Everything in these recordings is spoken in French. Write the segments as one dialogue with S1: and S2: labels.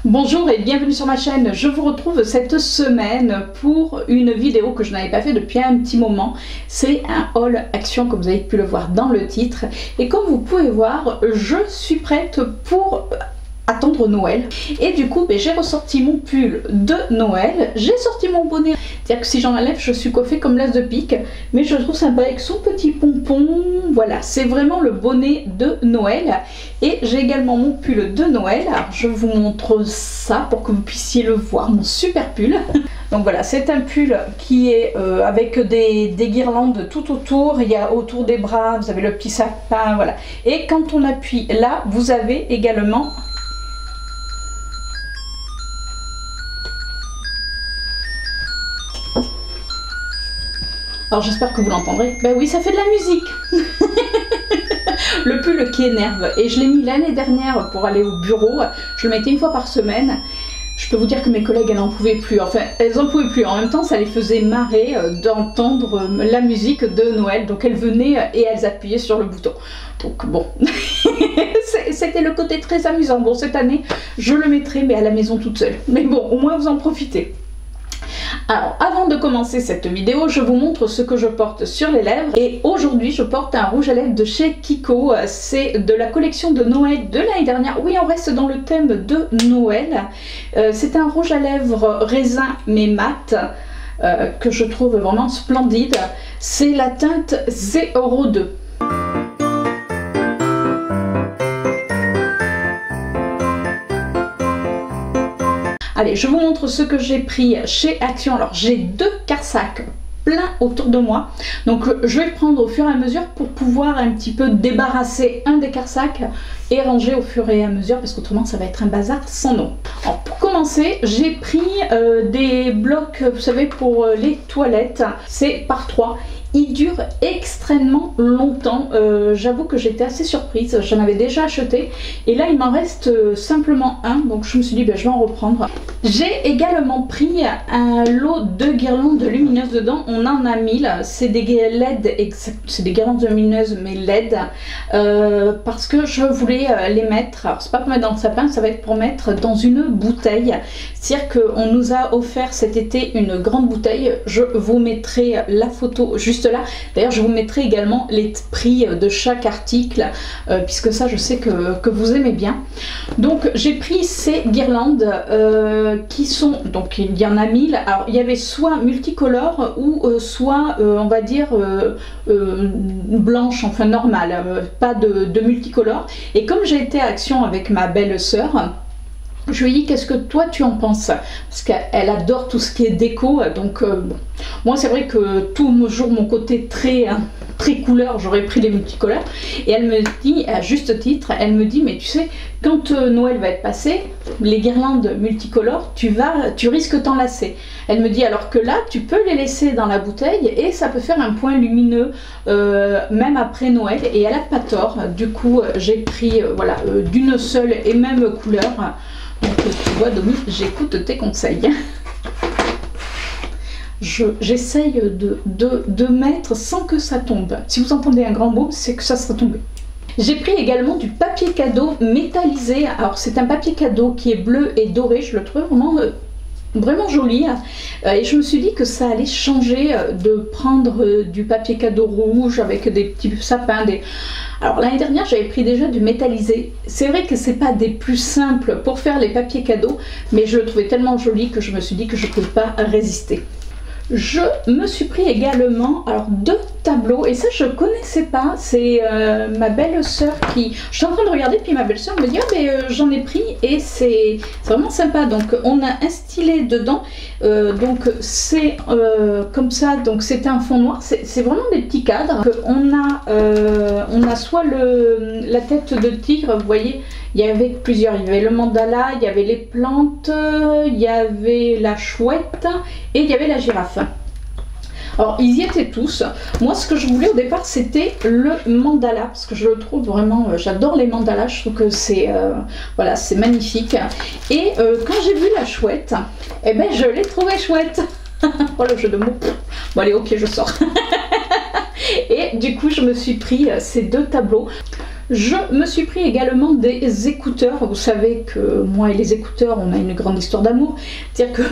S1: Bonjour et bienvenue sur ma chaîne. Je vous retrouve cette semaine pour une vidéo que je n'avais pas fait depuis un petit moment. C'est un haul action comme vous avez pu le voir dans le titre. Et comme vous pouvez voir, je suis prête pour attendre Noël. Et du coup, j'ai ressorti mon pull de Noël. J'ai sorti mon bonnet. C'est-à-dire que si j'en enlève, je suis coiffée comme l'as de pique. Mais je le trouve sympa avec son petit pompon. Voilà, c'est vraiment le bonnet de Noël. Et j'ai également mon pull de Noël. Alors, je vous montre ça pour que vous puissiez le voir, mon super pull. Donc voilà, c'est un pull qui est avec des guirlandes tout autour. Il y a autour des bras, vous avez le petit sapin, voilà. Et quand on appuie là, vous avez également... Alors j'espère que vous l'entendrez. Ben oui, ça fait de la musique. Le pull qui énerve. Et je l'ai mis l'année dernière pour aller au bureau. Je le mettais une fois par semaine. Je peux vous dire que mes collègues, elles n'en pouvaient plus. Enfin, elles n'en pouvaient plus. En même temps, ça les faisait marrer d'entendre la musique de Noël. Donc elles venaient et elles appuyaient sur le bouton. Donc bon, c'était le côté très amusant. Bon, cette année, je le mettrai, mais à la maison toute seule. Mais bon, au moins vous en profitez. Alors, avant de commencer cette vidéo, je vous montre ce que je porte sur les lèvres. Et aujourd'hui, je porte un rouge à lèvres de chez Kiko. C'est de la collection de Noël de l'année dernière. Oui, on reste dans le thème de Noël. C'est un rouge à lèvres raisin mais mat. Que je trouve vraiment splendide. C'est la teinte 02. Allez, je vous montre ce que j'ai pris chez Action. Alors, j'ai deux carsacs pleins autour de moi. Donc, je vais le prendre au fur et à mesure pour pouvoir un petit peu débarrasser un des carsacs et ranger au fur et à mesure parce qu'autrement, ça va être un bazar sans nom. Alors, pour commencer, j'ai pris des blocs, vous savez, pour les toilettes. C'est par 3. Il dure extrêmement longtemps. J'avoue que j'étais assez surprise. J'en avais déjà acheté. Et là, il m'en reste simplement un. Donc, je me suis dit, je vais en reprendre. J'ai également pris un lot de guirlandes lumineuses dedans. On en a 1000. C'est des LED, c'est des guirlandes lumineuses, mais LED. Parce que je voulais les mettre. Alors, c'est pas pour mettre dans le sapin, ça va être pour mettre dans une bouteille. C'est-à-dire qu'on nous a offert cet été une grande bouteille. Je vous mettrai la photo juste là. D'ailleurs, je vous mettrai également les prix de chaque article, puisque ça, je sais que vous aimez bien. Donc, j'ai pris ces guirlandes qui sont, donc il y en a 1000. Alors, il y avait soit multicolores ou soit, on va dire, blanche, enfin normale, pas de multicolores. Et comme j'ai été à Action avec ma belle-sœur, je lui ai dit, qu'est-ce que toi tu en penses? Parce qu'elle adore tout ce qui est déco, donc bon. Moi c'est vrai que toujours mon côté très couleur, j'aurais pris les multicolores. Et elle me dit, à juste titre, elle me dit, mais tu sais, quand Noël va être passé, les guirlandes multicolores, tu risques t'en lasser. Elle me dit, alors que là, tu peux les laisser dans la bouteille et ça peut faire un point lumineux, même après Noël. Et elle a pas tort. Du coup, j'ai pris, voilà, d'une seule et même couleur. Donc tu vois, Domi, j'écoute tes conseils. J'essaye de mettre sans que ça tombe. Si vous entendez un grand boom, c'est que ça sera tombé. J'ai pris également du papier cadeau métallisé. Alors c'est un papier cadeau qui est bleu et doré. Je le trouve vraiment joli. Et je me suis dit que ça allait changer de prendre du papier cadeau rouge avec des petits sapins. Alors l'année dernière j'avais pris déjà du métallisé. C'est vrai que c'est pas des plus simples pour faire les papiers cadeaux, mais je le trouvais tellement joli que je me suis dit que je ne pouvais pas résister. Je me suis pris également alors 2 tableaux et ça je connaissais pas. C'est ma belle-sœur qui... Je suis en train de regarder puis ma belle-sœur me dit ah mais j'en ai pris et c'est vraiment sympa. Donc on a un stylet dedans. Donc c'est comme ça. Donc c'est un fond noir. C'est vraiment des petits cadres. On a soit la tête de tigre, vous voyez. Il y avait plusieurs, il y avait le mandala, il y avait les plantes, il y avait la chouette et il y avait la girafe. Alors ils y étaient tous. Moi ce que je voulais au départ c'était le mandala parce que je le trouve vraiment, j'adore les mandalas, je trouve que c'est voilà, c'est magnifique. Et quand j'ai vu la chouette, eh ben je l'ai trouvée chouette. Oh le jeu de mots. Bon allez ok je sors. Et du coup je me suis pris ces 2 tableaux. Je me suis pris également des écouteurs. Vous savez que moi et les écouteurs, on a une grande histoire d'amour. C'est-à-dire que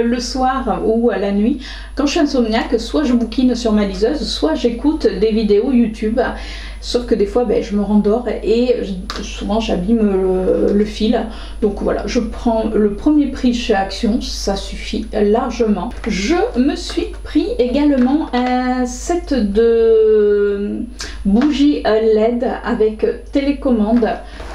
S1: le soir ou à la nuit, quand je suis insomniaque, soit je bouquine sur ma liseuse, soit j'écoute des vidéos YouTube. Sauf que des fois, ben, je me rendors et souvent j'abîme le fil. Donc voilà, je prends le premier prix chez Action, ça suffit largement. Je me suis pris également un set de bougies LED avec télécommande.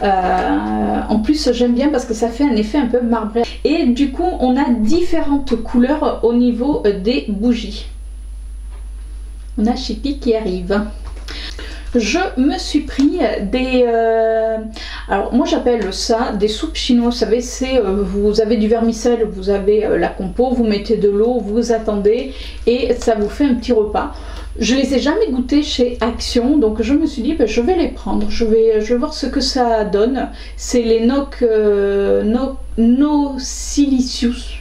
S1: En plus, j'aime bien parce que ça fait un effet un peu marbré. Et du coup, on a différentes couleurs au niveau des bougies. On a Chippy qui arrive. Je me suis pris des... alors moi j'appelle ça des soupes chinoises. Vous savez, c'est vous avez du vermicelle, vous avez la compo, vous mettez de l'eau, vous attendez et ça vous fait un petit repas. Je les ai jamais goûtés chez Action, donc je me suis dit ben, je vais les prendre, je vais voir ce que ça donne. C'est les No Silicious.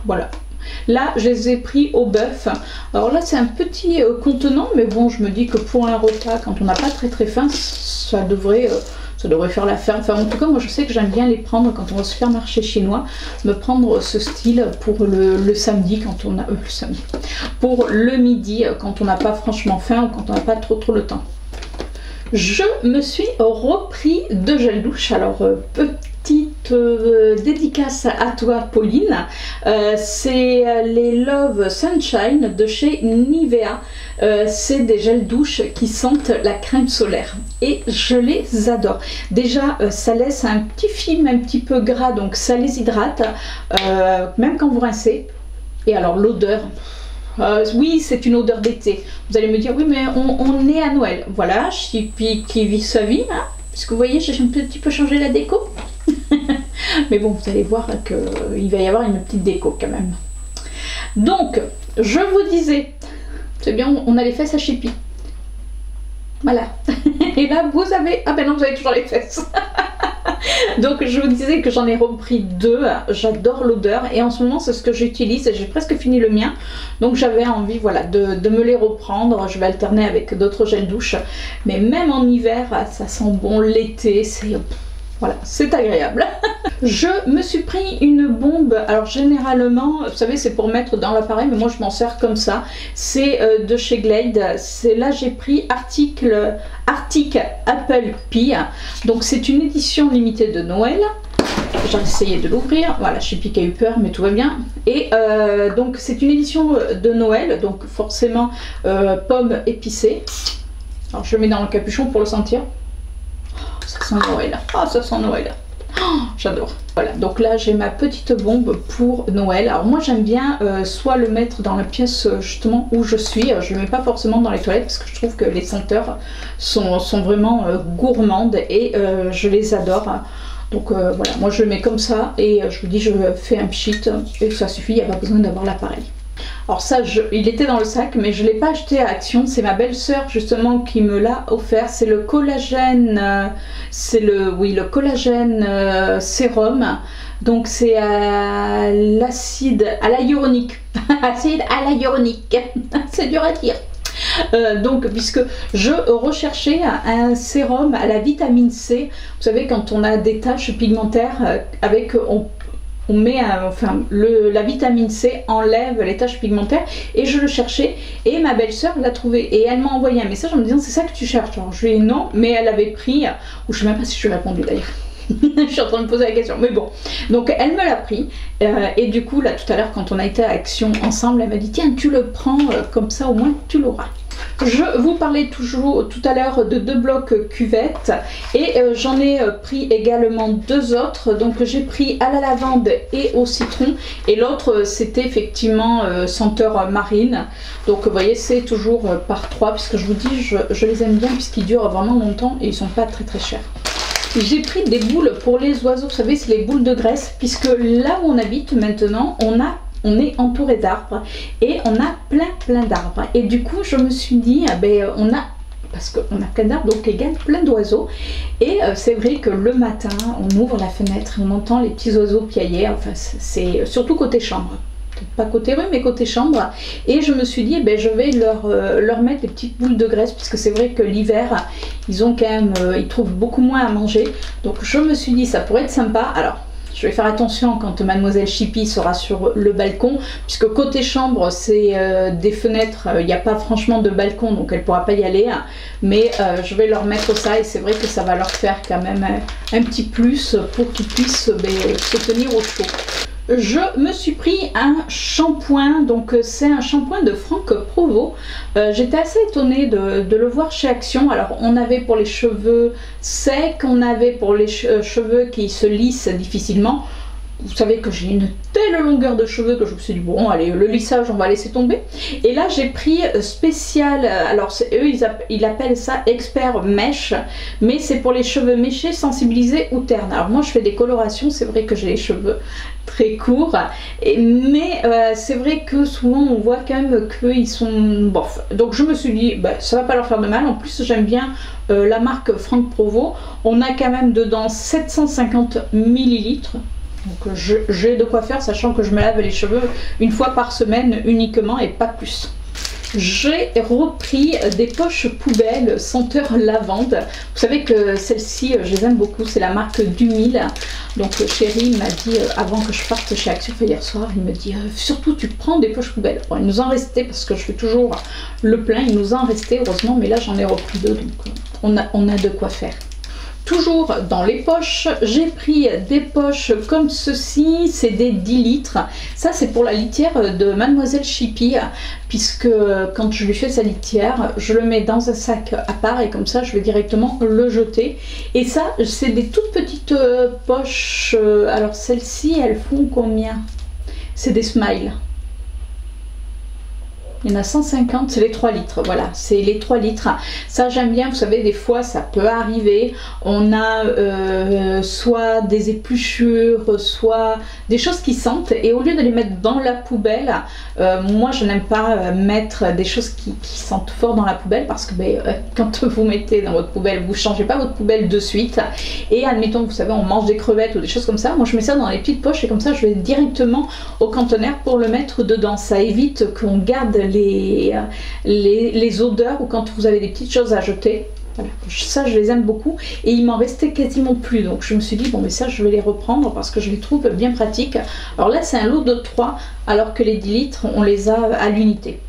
S1: Voilà. Là, je les ai pris au bœuf. Alors là, c'est un petit contenant, mais bon, je me dis que pour un repas, quand on n'a pas très faim, ça devrait faire l'affaire. Enfin, en tout cas, moi, je sais que j'aime bien les prendre quand on va au supermarché chinois, me prendre ce style pour le samedi, quand on a le samedi, pour le midi, quand on n'a pas franchement faim ou quand on n'a pas trop le temps. Je me suis repris de gel douche. Alors, petite dédicace à toi Pauline, c'est les Love Sunshine de chez Nivea. C'est des gels douche qui sentent la crème solaire et je les adore. Déjà ça laisse un petit film un petit peu gras, donc ça les hydrate même quand vous rincez. Et alors l'odeur, oui, c'est une odeur d'été. Vous allez me dire oui, mais on est à Noël. Voilà, Chippy qui vit sa vie, hein, puisque vous voyez, j'ai un petit peu changé la déco. Mais bon, vous allez voir qu'il va y avoir une petite déco quand même. Donc, je vous disais, c'est bien, on a les fesses à Chippy. Voilà. Et là, vous avez... Ah ben non, vous avez toujours les fesses. Donc, je vous disais que j'en ai repris deux. J'adore l'odeur. Et en ce moment, c'est ce que j'utilise. J'ai presque fini le mien. Donc, j'avais envie, voilà, de me les reprendre. Je vais alterner avec d'autres gels douche. Mais même en hiver, ça sent bon l'été. C'est... Voilà, c'est agréable. Je me suis pris une bombe. Alors généralement, vous savez, c'est pour mettre dans l'appareil, mais moi je m'en sers comme ça. C'est de chez Glade. Là j'ai pris Arctic Apple Pie. Donc c'est une édition limitée de Noël. J'ai essayé de l'ouvrir. Voilà, Chippy qui a eu peur, mais tout va bien. Et donc c'est une édition de Noël, donc forcément pomme épicée. Alors je le mets dans le capuchon pour le sentir. Ça sent Noël. Ah, ça sent Noël. Oh, j'adore. Voilà, donc là j'ai ma petite bombe pour Noël. Alors moi j'aime bien soit le mettre dans la pièce justement où je suis. Je ne le mets pas forcément dans les toilettes parce que je trouve que les senteurs sont vraiment gourmandes et je les adore. Donc voilà, moi je le mets comme ça et je vous dis, je fais un pchit et ça suffit, il n'y a pas besoin d'avoir l'appareil. Alors ça, il était dans le sac, mais je ne l'ai pas acheté à Action. C'est ma belle-sœur justement qui me l'a offert. C'est le collagène, le collagène sérum. Donc c'est à l'acide, à la hyaluronique. Acide à la hyaluronique. C'est dur à dire. Donc puisque je recherchais un sérum à la vitamine C. Vous savez, quand on a des taches pigmentaires, on met la vitamine C enlève les taches pigmentaires et je le cherchais et ma belle-sœur l'a trouvé et elle m'a envoyé un message en me disant c'est ça que tu cherches. Alors je lui ai dit non, mais elle avait pris, ou je sais même pas si je lui ai répondu d'ailleurs. Je suis en train de me poser la question, mais bon. Donc elle me l'a pris et du coup là tout à l'heure quand on a été à Action ensemble, elle m'a dit tiens tu le prends comme ça au moins tu l'auras. Je vous parlais tout à l'heure de 2 blocs cuvettes et j'en ai pris également 2 autres. Donc j'ai pris à la lavande et au citron et l'autre c'était effectivement senteur marine. Donc vous voyez c'est toujours par 3 puisque je vous dis je les aime bien puisqu'ils durent vraiment longtemps et ils sont pas très chers. J'ai pris des boules pour les oiseaux, vous savez c'est les boules de graisse puisque là où on habite maintenant on est entouré d'arbres et on a plein d'arbres et du coup je me suis dit parce qu'on a plein d'arbres donc égale plein d'oiseaux et c'est vrai que le matin on ouvre la fenêtre et on entend les petits oiseaux piailler, enfin c'est surtout côté chambre. pas côté rue, mais côté chambre. Et je me suis dit, ben, je vais leur mettre des petites boules de graisse, puisque c'est vrai que l'hiver, ils ont quand même, ils trouvent beaucoup moins à manger. Donc je me suis dit, ça pourrait être sympa. Alors, je vais faire attention quand Mademoiselle Chippy sera sur le balcon, puisque côté chambre, c'est des fenêtres, il n'y a pas franchement de balcon, donc elle ne pourra pas y aller. Mais je vais leur mettre ça, et c'est vrai que ça va leur faire quand même un petit plus pour qu'ils puissent se tenir au chaud. Je me suis pris un shampoing, donc c'est un shampoing de Franck Provost. J'étais assez étonnée de le voir chez Action. Alors on avait pour les cheveux secs, on avait pour les cheveux qui se lissent difficilement. Vous savez que j'ai une telle longueur de cheveux que je me suis dit bon allez, le lissage on va laisser tomber. Et là j'ai pris spécial, alors eux ils appellent ça expert mèche, mais c'est pour les cheveux méchés, sensibilisés ou ternes. Alors moi je fais des colorations, c'est vrai que j'ai les cheveux très courts, mais c'est vrai que souvent on voit quand même qu'ils sont bof. Donc je me suis dit bah, ça va pas leur faire de mal. En plus j'aime bien la marque Franck Provost. On a quand même dedans 750 ml. Donc j'ai de quoi faire, sachant que je me lave les cheveux une fois par semaine uniquement et pas plus. J'ai repris des poches poubelles senteur lavande. Vous savez que celles-ci, je les aime beaucoup, c'est la marque Dumil. Donc chérie m'a dit, avant que je parte chez Action hier soir, il me dit surtout tu prends des poches poubelles. Bon, il nous en restait, parce que je fais toujours le plein, il nous en restait heureusement, mais là j'en ai repris deux, donc on a de quoi faire. Toujours dans les poches, j'ai pris des poches comme ceci, c'est des 10 litres. Ça c'est pour la litière de Mademoiselle Chippy, puisque quand je lui fais sa litière, je le mets dans un sac à part et comme ça je vais directement le jeter. Et ça c'est des toutes petites poches, alors celles-ci elles font combien? C'est des smiles. Il y en a 150, c'est les 3 litres, voilà, c'est les 3 litres. Ça j'aime bien, vous savez, des fois ça peut arriver, on a soit des épluchures, soit des choses qui sentent, et au lieu de les mettre dans la poubelle, moi je n'aime pas mettre des choses qui sentent fort dans la poubelle, parce que quand vous mettez dans votre poubelle, vous ne changez pas votre poubelle de suite, et admettons, vous savez, on mange des crevettes ou des choses comme ça, moi je mets ça dans les petites poches, et comme ça je vais directement au conteneur pour le mettre dedans. Ça évite qu'on garde les odeurs, ou quand vous avez des petites choses à jeter. Voilà. Ça je les aime beaucoup, et il m'en restait quasiment plus, donc je me suis dit bon mais ça je vais les reprendre parce que je les trouve bien pratiques. Alors là c'est un lot de 3, alors que les 10 litres on les a à l'unité.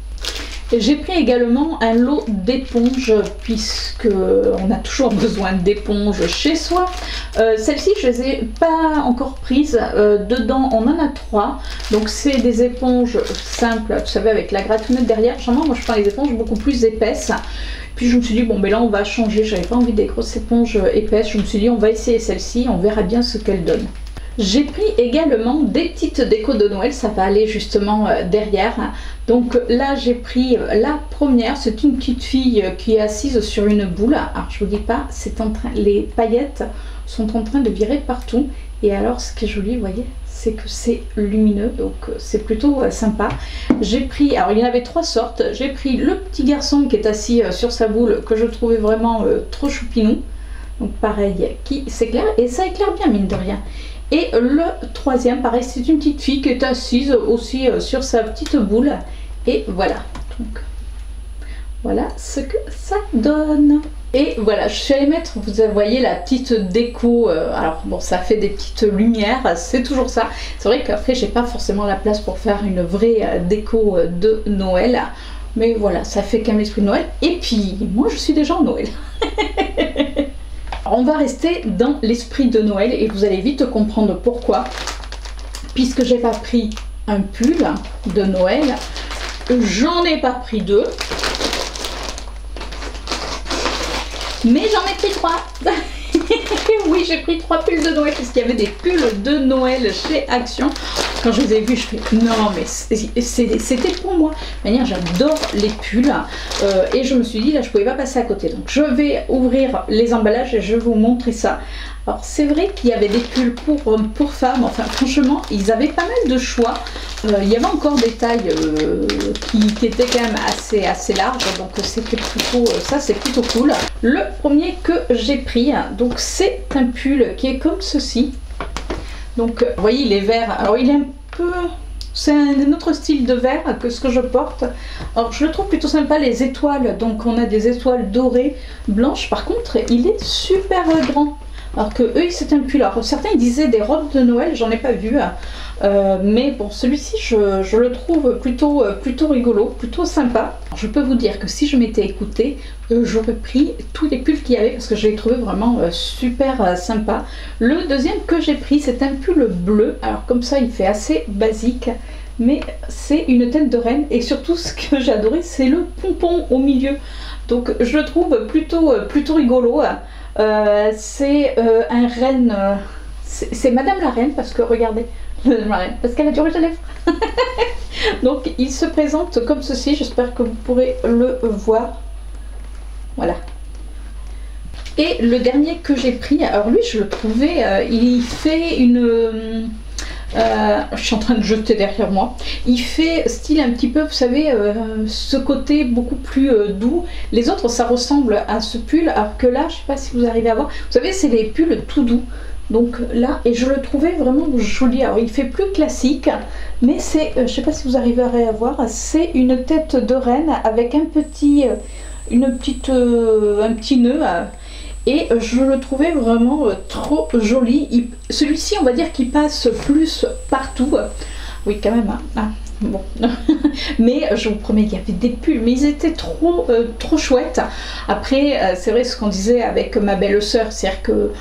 S1: J'ai pris également un lot d'éponges, puisque on a toujours besoin d'éponges chez soi. Celles-ci je les ai pas encore prises. Dedans on en a 3, donc c'est des éponges simples, vous savez, avec la gratonnette derrière. Généralement moi je prends les éponges beaucoup plus épaisses. Puis je me suis dit bon ben là on va changer, j'avais pas envie des grosses éponges épaisses. Je me suis dit on va essayer celle-ci, on verra bien ce qu'elle donne. J'ai pris également des petites décos de Noël, ça va aller justement derrière. Donc là j'ai pris la première, c'est une petite fille qui est assise sur une boule. Alors je vous dis pas, c'est en train, les paillettes sont en train de virer partout. Et alors ce qui est joli, vous voyez, c'est que c'est lumineux, donc c'est plutôt sympa. J'ai pris, alors il y en avait 3 sortes, j'ai pris le petit garçon qui est assis sur sa boule, que je trouvais vraiment trop choupinou. Donc pareil, qui s'éclaire, et ça éclaire bien mine de rien. Et le troisième, pareil, c'est une petite fille qui est assise aussi sur sa petite boule. Et voilà. Donc, voilà ce que ça donne. Et voilà, je suis allée mettre, vous voyez, la petite déco. Alors bon, ça fait des petites lumières, c'est toujours ça. C'est vrai qu'après, j'ai pas forcément la place pour faire une vraie déco de Noël. Mais voilà, ça fait quand même l'esprit de Noël. Et puis, moi, je suis déjà en Noël. On va rester dans l'esprit de Noël et vous allez vite comprendre pourquoi. Puisque j'ai pas pris un pull de Noël, j'en ai pas pris 2, mais j'en ai pris 3. Oui, j'ai pris 3 pulls de Noël parce qu'il y avait des pulls de Noël chez Action. Quand je les ai vus, je fais non mais c'était pour moi. De manière, j'adore les pulls et je me suis dit là je pouvais pas passer à côté. Donc je vais ouvrir les emballages et je vais vous montrer ça. Alors c'est vrai qu'il y avait des pulls pour femmes, enfin franchement ils avaient pas mal de choix. Il y avait encore des tailles qui étaient quand même assez larges, donc c'était plutôt, ça c'est plutôt cool. Le premier que j'ai pris, donc c'est un pull qui est comme ceci. Donc vous voyez il est vert, alors il est un peu C'est un autre style de vert que ce que je porte. Alors je le trouve plutôt sympa, les étoiles, donc on a des étoiles dorées, blanches. Par contre, il est super grand. Alors que eux, c'est un pull. Alors certains ils disaient des robes de Noël, j'en ai pas vu. Mais bon, celui-ci, je le trouve plutôt rigolo, plutôt sympa. Alors, je peux vous dire que si je m'étais écoutée, j'aurais pris tous les pulls qu'il y avait parce que je les trouvais vraiment super sympa. Le deuxième que j'ai pris, c'est un pull bleu. Alors comme ça, il fait assez basique, mais c'est une tête de reine. Et surtout, ce que j'ai adoré, c'est le pompon au milieu. Donc je le trouve plutôt rigolo. C'est un reine, c'est Madame la Reine parce que regardez, parce qu'elle a du rouge à lèvres. Donc il se présente comme ceci, j'espère que vous pourrez le voir. Voilà. Et le dernier que j'ai pris, alors lui je le trouvais, il fait une... je suis en train de jeter derrière moi. Il fait style un petit peu, vous savez, ce côté beaucoup plus doux. Les autres, ça ressemble à ce pull, alors que là, je sais pas si vous arrivez à voir. Vous savez, c'est les pulls tout doux. Donc là, et je le trouvais vraiment joli. Alors, il fait plus classique, mais c'est, je sais pas si vous arriverez à voir, c'est une tête de reine avec un petit, un petit nœud. Et je le trouvais vraiment trop joli. Celui-ci, on va dire qu'il passe plus partout. Oui, quand même. Hein. Bon. Mais je vous promets qu'il y avait des pulls, mais ils étaient trop chouettes. Après, c'est vrai ce qu'on disait avec ma belle-sœur, c'est-à-dire que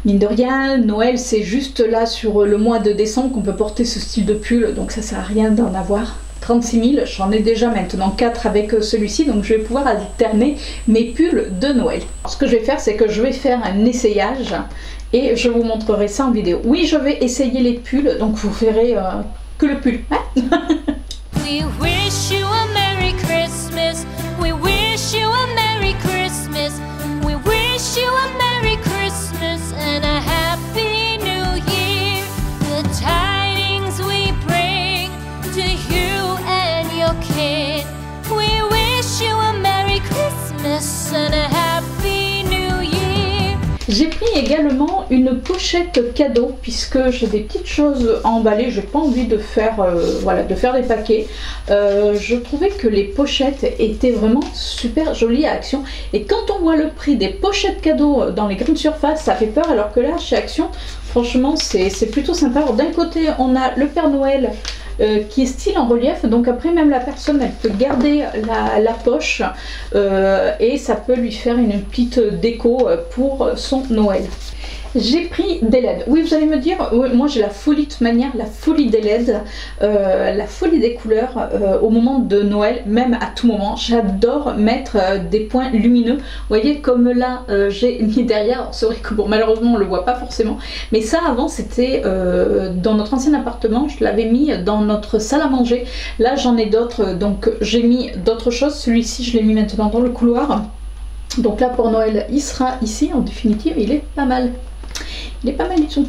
S1: mine de rien, Noël, c'est juste là sur le mois de décembre qu'on peut porter ce style de pull, donc ça sert à rien d'en avoir 36 000, j'en ai déjà maintenant 4 avec celui-ci, donc je vais pouvoir alterner mes pulls de Noël. Alors, ce que je vais faire, c'est que je vais faire un essayage et je vous montrerai ça en vidéo. Oui, je vais essayer les pulls, donc vous verrez que le pull. Hein. We wish you a Merry Christmas. We wish you a Merry Christmas. We wish you a Merry Christmas and a Happy New Year. The tidings we bring to you and your kid. We wish you a Merry Christmas and a Happy New Year. J'ai pris également une pochette cadeau puisque j'ai des petites choses à emballer. J'ai pas envie de faire, voilà, de faire des paquets. Je trouvais que les pochettes étaient vraiment super jolies à Action. Et quand on voit le prix des pochettes cadeaux dans les grandes surfaces, ça fait peur. Alors que là, chez Action, franchement, c'est plutôt sympa. Alors d'un côté, on a le Père Noël qui est style en relief, donc après même la personne elle peut garder la poche et ça peut lui faire une petite déco pour son Noël. J'ai pris des LED. Oui, vous allez me dire, moi j'ai la folie de toute manière, la folie des LED, la folie des couleurs au moment de Noël, même à tout moment. J'adore mettre des points lumineux. Vous voyez, comme là, j'ai mis derrière, c'est vrai que bon, malheureusement on le voit pas forcément, mais ça avant c'était dans notre ancien appartement, je l'avais mis dans notre salle à manger. Là j'en ai d'autres, donc j'ai mis d'autres choses. Celui-ci je l'ai mis maintenant dans le couloir. Donc là pour Noël, il sera ici. En définitive, il est pas mal. Il est pas mal du tout.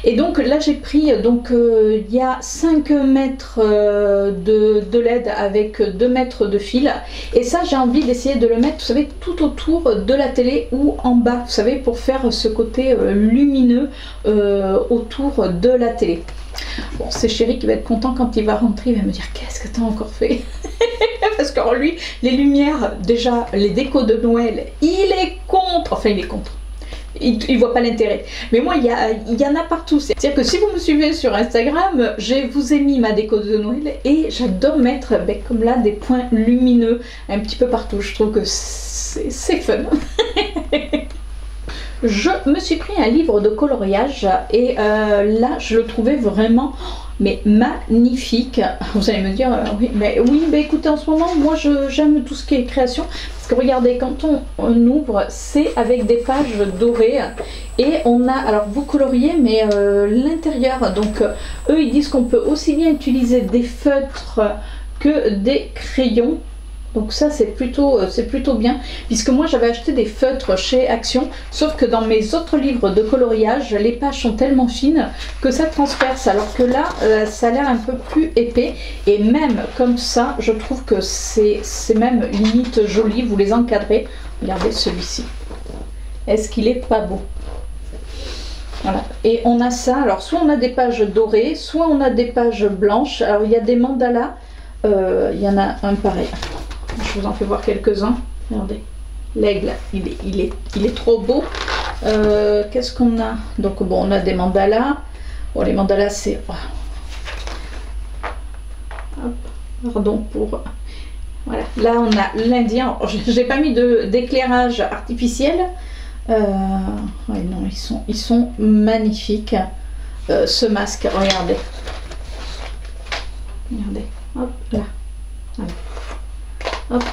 S1: Et donc là j'ai pris, donc il y a 5 mètres de LED avec 2 mètres de fil. Et ça j'ai envie d'essayer de le mettre, vous savez, tout autour de la télé ou en bas, vous savez, pour faire ce côté lumineux autour de la télé. Bon, c'est Chéri qui va être content quand il va rentrer, il va me dire qu'est-ce que tu as encore fait. Parce que alors, lui, les lumières, déjà les décos de Noël, il est contre, enfin il est contre. Il voit pas l'intérêt. Mais moi, il y en a partout. C'est-à-dire que si vous me suivez sur Instagram, je vous ai mis ma déco de Noël et j'adore mettre, ben, comme là, des points lumineux un petit peu partout. Je trouve que c'est fun. Je me suis pris un livre de coloriage et là, je le trouvais vraiment... mais magnifique. Vous allez me dire oui, mais écoutez, en ce moment moi j'aime tout ce qui est création, parce que regardez, quand on ouvre, c'est avec des pages dorées et on a, alors vous coloriez mais l'intérieur, donc eux ils disent qu'on peut aussi bien utiliser des feutres que des crayons. Donc ça c'est plutôt bien, puisque moi j'avais acheté des feutres chez Action, sauf que dans mes autres livres de coloriage, les pages sont tellement fines que ça transperce, alors que là ça a l'air un peu plus épais, et même comme ça je trouve que c'est même limite joli, vous les encadrez. Regardez celui-ci, est-ce qu'il est pas beau? Voilà. Et on a ça, alors soit on a des pages dorées, soit on a des pages blanches. Alors il y a des mandalas, il y en a un pareil. Je vous en fais voir quelques-uns. Regardez, l'aigle, il est trop beau. Qu'est-ce qu'on a? Donc bon, on a des mandalas. Bon, les mandalas, c'est... Pardon pour... Voilà, là on a l'Indien. J'ai pas mis d'éclairage artificiel. Ouais, non, ils sont magnifiques. Ce masque, regardez. Regardez, hop, là. Voilà. Hop.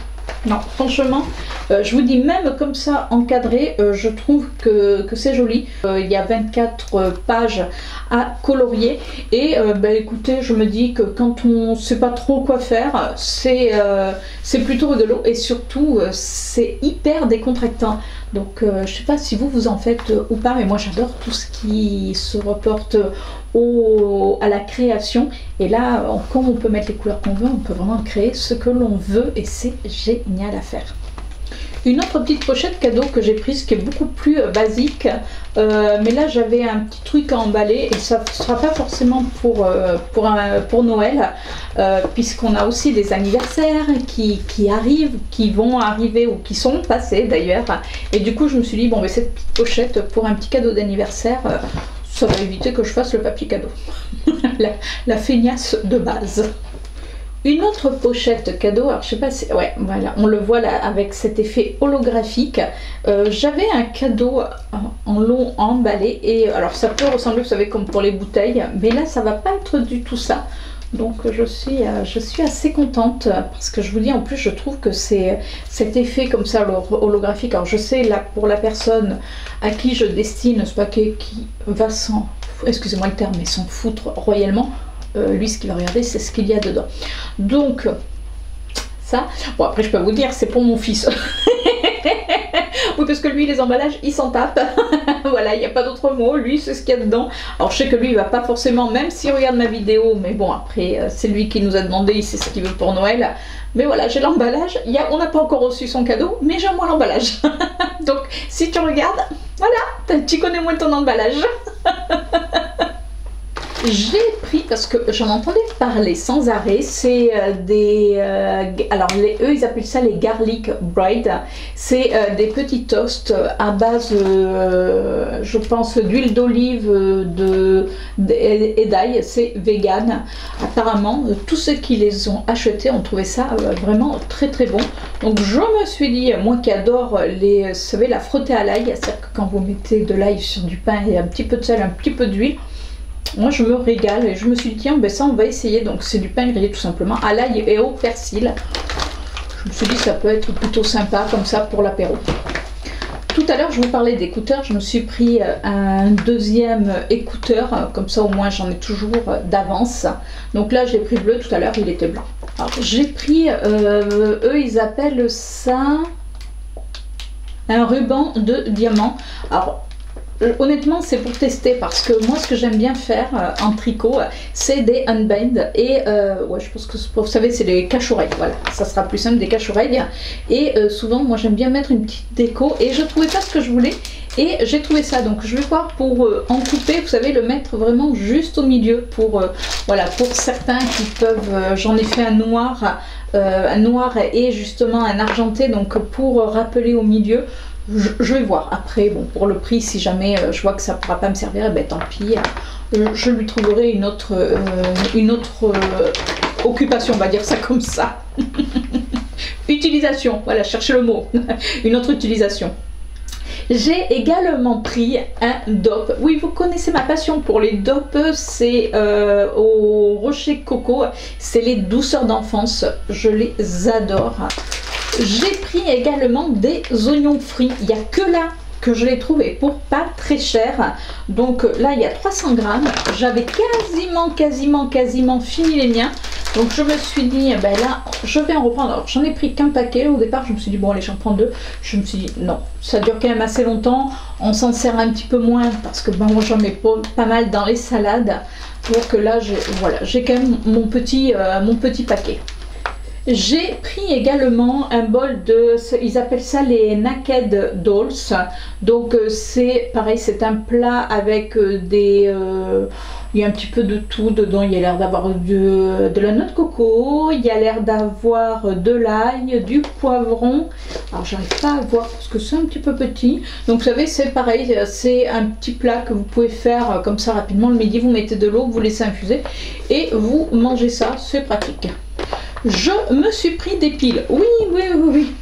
S1: Non, franchement, je vous dis, même comme ça, encadré, je trouve que c'est joli. Il y a 24 pages à colorier. Et bah, écoutez, je me dis que quand on ne sait pas trop quoi faire, c'est plutôt rigolo. Et surtout, c'est hyper décontractant. Donc, je ne sais pas si vous en faites ou pas, mais moi, j'adore tout ce qui se reporte à la création. Et là, comme on peut mettre les couleurs qu'on veut, on peut vraiment créer ce que l'on veut et c'est génial à faire. Une autre petite pochette cadeau que j'ai prise qui est beaucoup plus basique, mais là j'avais un petit truc à emballer et ça ne sera pas forcément pour Noël, puisqu'on a aussi des anniversaires qui arrivent, qui vont arriver ou qui sont passés d'ailleurs, et du coup je me suis dit bon, mais cette petite pochette pour un petit cadeau d'anniversaire, ça va éviter que je fasse le papier cadeau. la feignasse de base. Une autre pochette cadeau, alors je sais pas si... Ouais, voilà, on le voit là avec cet effet holographique. J'avais un cadeau en long emballé et alors ça peut ressembler, vous savez, comme pour les bouteilles, mais là ça va pas être du tout ça. Donc je suis assez contente parce que je vous dis, en plus je trouve que c'est cet effet comme ça holographique. Alors je sais là pour la personne à qui je destine ce paquet qui va s'en, excusez-moi le terme, mais s'en foutre royalement. Lui, ce qu'il va regarder, c'est ce qu'il y a dedans. Donc, ça... Bon, après, je peux vous dire, c'est pour mon fils. Oui, parce que lui, les emballages, il s'en tape. Voilà, il n'y a pas d'autre mot. Lui, c'est ce qu'il y a dedans. Alors, je sais que lui, il va pas forcément, même s'il regarde ma vidéo, mais bon, après, c'est lui qui nous a demandé, il sait ce qu'il veut pour Noël. Mais voilà, j'ai l'emballage. On n'a pas encore reçu son cadeau, mais j'ai moi l'emballage. Donc, si tu regardes, voilà, tu connais moins ton emballage. J'ai pris, parce que j'en entendais parler sans arrêt, c'est alors eux ils appellent ça les garlic bread, c'est des petits toasts à base, je pense, d'huile d'olive et d'ail, c'est vegan. Apparemment, tous ceux qui les ont achetés ont trouvé ça vraiment très très bon. Donc je me suis dit, moi qui adore vous savez, la frotter à l'ail, c'est-à-dire que quand vous mettez de l'ail sur du pain et un petit peu de sel, un petit peu d'huile, moi je me régale et je me suis dit tiens, ben ça on va essayer. Donc c'est du pain grillé tout simplement à l'ail et au persil. Je me suis dit ça peut être plutôt sympa comme ça pour l'apéro. Tout à l'heure je vous parlais d'écouteurs, je me suis pris un deuxième écouteur, comme ça au moins j'en ai toujours d'avance. Donc là j'ai pris bleu, tout à l'heure il était blanc. J'ai pris, eux ils appellent ça un ruban de diamant. Alors honnêtement, c'est pour tester parce que moi, ce que j'aime bien faire en tricot, c'est des unbind et ouais, je pense que vous savez, c'est des cache-oreilles. Voilà, ça sera plus simple, des cache-oreilles. Et souvent, moi, j'aime bien mettre une petite déco et je trouvais pas ce que je voulais et j'ai trouvé ça. Donc, je vais voir pour en couper, vous savez, le mettre vraiment juste au milieu pour voilà, pour certains qui peuvent. J'en ai fait un noir et justement un argenté, donc pour rappeler au milieu. Je vais voir après, bon, pour le prix, si jamais je vois que ça ne pourra pas me servir, eh ben, tant pis, je lui trouverai une autre occupation, on va dire ça comme ça. Utilisation, voilà, cherchez le mot, une autre utilisation. J'ai également pris un DOP. Oui, vous connaissez ma passion pour les DOP, c'est au Rocher Coco, c'est les douceurs d'enfance, je les adore. J'ai pris également des oignons frits, il n'y a que là que je l'ai trouvé pour pas très cher. Donc là il y a 300 grammes, j'avais quasiment fini les miens. Donc je me suis dit, ben là je vais en reprendre. Alors j'en ai pris qu'un paquet, au départ je me suis dit bon allez j'en prends deux. Je me suis dit non, ça dure quand même assez longtemps, on s'en sert un petit peu moins parce que ben, moi j'en mets pas mal dans les salades. Donc là voilà, j'ai quand même mon petit paquet. J'ai pris également un bol de, ils appellent ça les Naked Dolls. Donc c'est pareil, c'est un plat avec des... il y a un petit peu de tout dedans, il y a l'air d'avoir de la noix de coco, il y a l'air d'avoir de l'ail, du poivron. Alors j'arrive pas à voir parce que c'est un petit peu petit. Donc vous savez, c'est pareil, c'est un petit plat que vous pouvez faire comme ça rapidement. Le midi, vous mettez de l'eau, vous laissez infuser et vous mangez ça, c'est pratique. Je me suis pris des piles. Oui.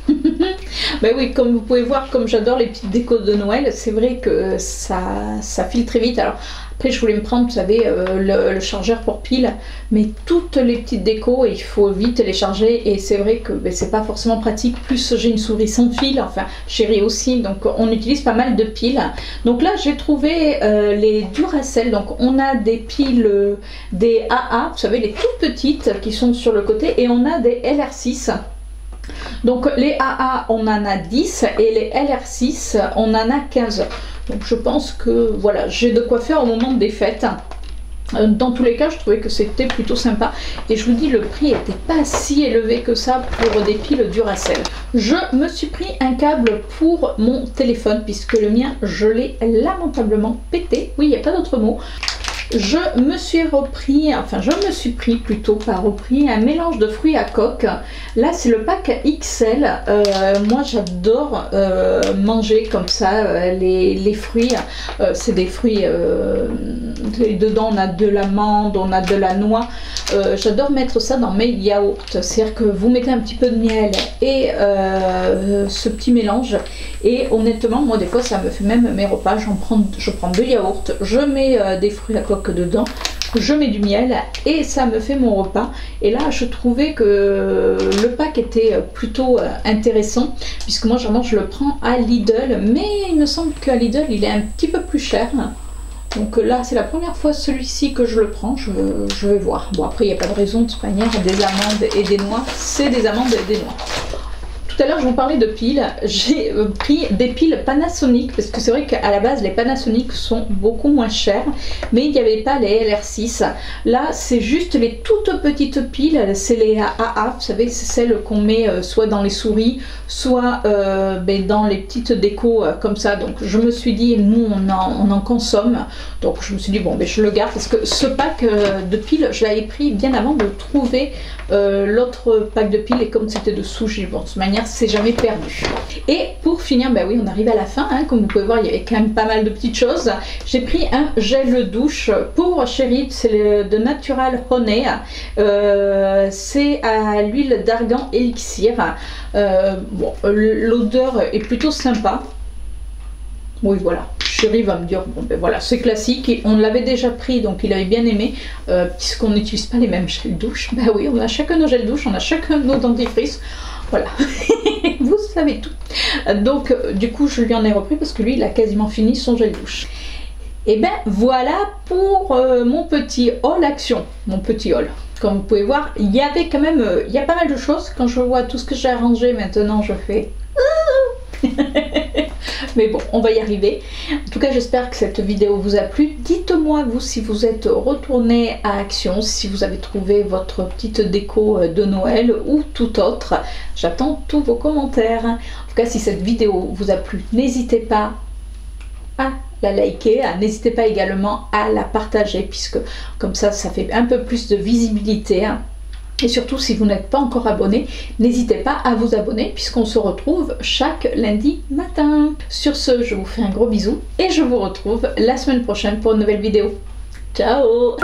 S1: Ben oui, comme vous pouvez voir, comme j'adore les petites décos de Noël, c'est vrai que ça file très vite. Alors après, je voulais me prendre, vous savez, le chargeur pour piles, mais toutes les petites décos, il faut vite les charger et c'est vrai que ben, c'est pas forcément pratique. Plus j'ai une souris sans fil, enfin chérie aussi, donc on utilise pas mal de piles. Donc là, j'ai trouvé les Duracell. Donc on a des piles, des AA, vous savez, les toutes petites qui sont sur le côté, et on a des LR6. Donc les AA, on en a 10 et les LR6, on en a 15. Donc je pense que voilà, j'ai de quoi faire au moment des fêtes. Dans tous les cas, je trouvais que c'était plutôt sympa. Et je vous dis, le prix n'était pas si élevé que ça pour des piles Duracell. Je me suis pris un câble pour mon téléphone, puisque le mien, je l'ai lamentablement pété. Oui, il n'y a pas d'autre mot. Je me suis repris un mélange de fruits à coque. Là, c'est le pack XL. Moi, j'adore manger comme ça les fruits. C'est des fruits, dedans on a de l'amande, on a de la noix. J'adore mettre ça dans mes yaourts. C'est-à-dire que vous mettez un petit peu de miel et ce petit mélange. Et honnêtement, moi, des fois, ça me fait même mes repas. Je prends 2 yaourts, je mets des fruits à coque dedans, je mets du miel et ça me fait mon repas. Et là, je trouvais que le pack était plutôt intéressant, puisque moi, généralement, je le prends à Lidl, mais il me semble qu'à Lidl, il est un petit peu plus cher. Donc là, c'est la première fois celui-ci que je le prends, je vais voir. Bon, après, il n'y a pas de raison, de toute manière, des amandes et des noix, c'est des amandes et des noix. Tout à l'heure, je vous parlais de piles. J'ai pris des piles Panasonic, parce que c'est vrai qu'à la base, les Panasonic sont beaucoup moins chers, mais il n'y avait pas les LR6. Là, c'est juste les toutes petites piles, c'est les AA, vous savez, c'est celles qu'on met soit dans les souris, soit dans les petites décos comme ça. Donc, je me suis dit, nous, on en consomme. Donc, je me suis dit, bon, je le garde, parce que ce pack de piles, je l'avais pris bien avant de trouver l'autre pack de piles, et comme c'était dessous, j'ai dit, bon, de toute manière, c'est jamais perdu. Et pour finir, ben oui, on arrive à la fin, hein, comme vous pouvez voir, il y avait quand même pas mal de petites choses. J'ai pris un gel douche pour chérie, c'est de Natural Honey, c'est à l'huile d'argan élixir. Bon, l'odeur est plutôt sympa. Oui, voilà. Chérie va me dire, bon ben voilà, c'est classique, on l'avait déjà pris, donc il avait bien aimé, puisqu'on n'utilise pas les mêmes gels douche. Ben oui, on a chacun nos gels douche, on a chacun nos dentifrices, voilà, vous savez tout. Donc du coup, je lui en ai repris, parce que lui, il a quasiment fini son gel douche. Et ben voilà pour mon petit haul action, mon petit haul. Comme vous pouvez voir, il y avait quand même, il y a pas mal de choses. Quand je vois tout ce que j'ai arrangé, maintenant je fais... Mais bon, on va y arriver. En tout cas, j'espère que cette vidéo vous a plu. Dites-moi, vous, si vous êtes retourné à Action, si vous avez trouvé votre petite déco de Noël ou tout autre. J'attends tous vos commentaires. En tout cas, si cette vidéo vous a plu, n'hésitez pas à la liker. N'hésitez pas également à la partager, puisque comme ça fait un peu plus de visibilité. Et surtout, si vous n'êtes pas encore abonné, n'hésitez pas à vous abonner, puisqu'on se retrouve chaque lundi matin. Sur ce, je vous fais un gros bisou et je vous retrouve la semaine prochaine pour une nouvelle vidéo. Ciao!